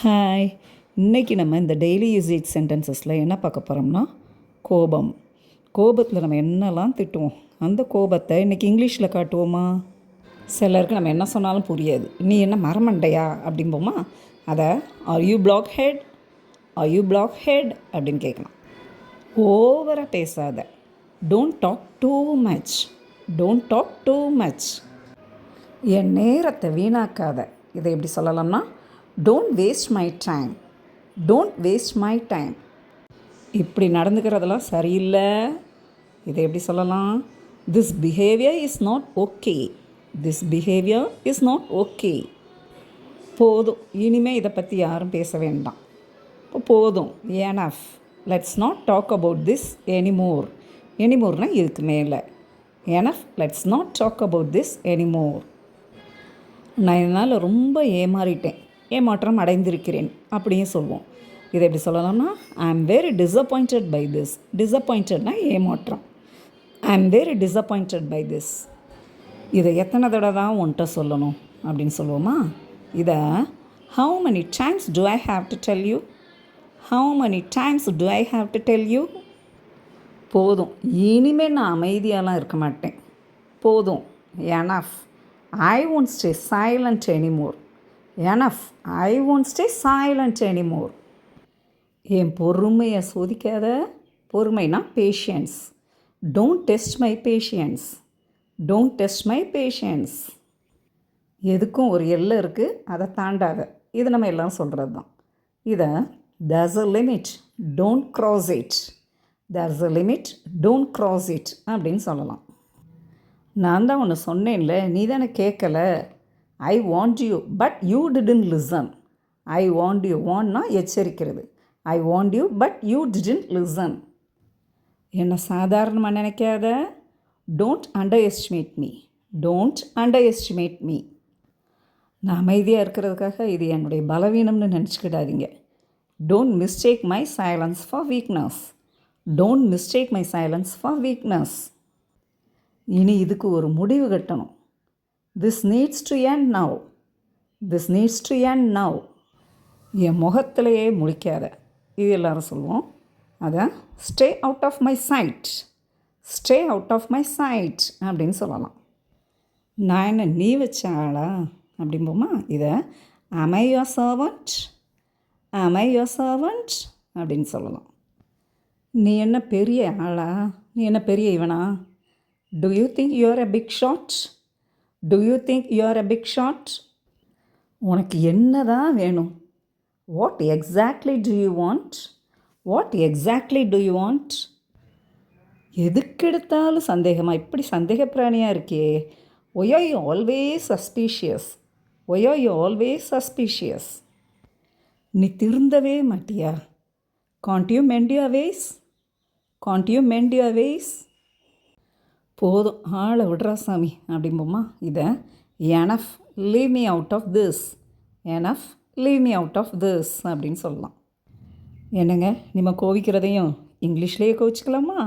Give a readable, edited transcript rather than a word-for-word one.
Hi. இன்றைக்கி நம்ம இந்த டெய்லி யூசேஜ் சென்டென்சஸில் என்ன பார்க்க போகிறோம்னா கோபம். கோபத்தில் நம்ம என்னெல்லாம் திட்டுவோம், அந்த கோபத்தை இன்றைக்கி இங்கிலீஷில் காட்டுவோமா? சிலருக்கு நம்ம என்ன சொன்னாலும் புரியாது. நீ என்ன மரமண்டையா அப்படிம்போமா? அதை are you block head, are you block head அப்படின்னு கேட்கலாம். ஓவராக பேசாத, don't talk too much, don't talk too much. என் நேரத்தை வீணாக்காத, இதை எப்படி சொல்லலாம்னா don't waste my time, don't waste my time. இப்படி நடந்துக்கிறதெல்லாம் சரியில்லை, இதை எப்படி சொல்லலாம்? This behaviour is not okay, this behaviour is not okay. போதும், இனிமேல் இதை பற்றி யாரும் பேச வேண்டாம். இப்போ போதும், enough, let's not talk about this anymore. எனிமோர்னால் இதுக்கு மேலே. Enough, let's not talk about this anymore. நான் இதனால் ரொம்ப ஏமாற்றம் அடைந்திருக்கிறேன் அப்படியும் சொல்லுவோம். இதை எப்படி சொல்லலாம்னா I am very disappointed by this. டிஸப்பாயிண்டட்னா ஏமாற்றம். I am very disappointed by this. இதை எத்தனை தடவை தான் உன்கிட்ட சொல்லணும் அப்படின்னு சொல்லுவோமா? இதை how many times to I have to tell you, how many times to I have to tell you. போதும், இனிமேல் நான் அமைதியாலாம் இருக்க மாட்டேன். போதும், enough, I won't stay silent anymore. Enough, I won't stay silent anymore. என் பொறுமையை சோதிக்காத. பொறுமைனா patience. Don't test my patience, don't test my patience. எதுக்கும் ஒரு எல்லை இருக்குது, அதை தாண்டாத. இது நம்ம எல்லாம் சொல்கிறது தான். இதை there's a limit, don't cross it, there's a limit, don't cross it அப்படின்னு சொல்லலாம். நான் தான் ஒன்று சொன்னேன்ல, நீ தானே கேட்கல. I warned you but you didn't listen. I warned you, வாண்ட்னா எச்சரிக்கிறது. I warned you but you didn't listen. என்னை சாதாரணமாக நினைக்காத. Don't underestimate me, don't underestimate me. நான் அமைதியாக இருக்கிறதுக்காக இது என்னுடைய பலவீனம்னு நினச்சிக்கிடாதீங்க. Don't mistake my silence for weakness, don't mistake my silence for weakness. இனி இதுக்கு ஒரு முடிவு கட்டணும். This needs to end now, this needs to end now. என் முகத்திலேயே முழிக்காத, இது எல்லோரும் சொல்லுவோம். அதை stay out of my sight, stay out of my sight அப்படின்னு சொல்லலாம். நான் என்ன நீ வச்ச ஆளா அப்படிம்போமா? இதை am I your servant, am I your servant அப்படின்னு சொல்லலாம். நீ என்ன பெரிய ஆளா, நீ என்ன பெரிய இவனா? Do you think you are a big shot? Do you think you are a big shot? உனக்கு என்ன தான் வேணும்? What exactly do you want? What exactly do you want? எதுக்கெடுத்தாலும் சந்தேகமாக, இப்படி சந்தேக பிராணியாக இருக்கே. Why are you always suspicious? Why are you always suspicious? நீ திருந்தவே மாட்டியா? Can't you mend your ways? Can't you mend your ways? போதும், ஆளை விடுறா சாமி அப்படிம்போமா? இதை enough, leave me out of this, enough, leave me out of this அப்படின்னு சொல்லலாம். என்னங்க, நம்ம கோவிக்கிறதையும் இங்கிலீஷ்லேயே கோவிச்சிக்கலாமா?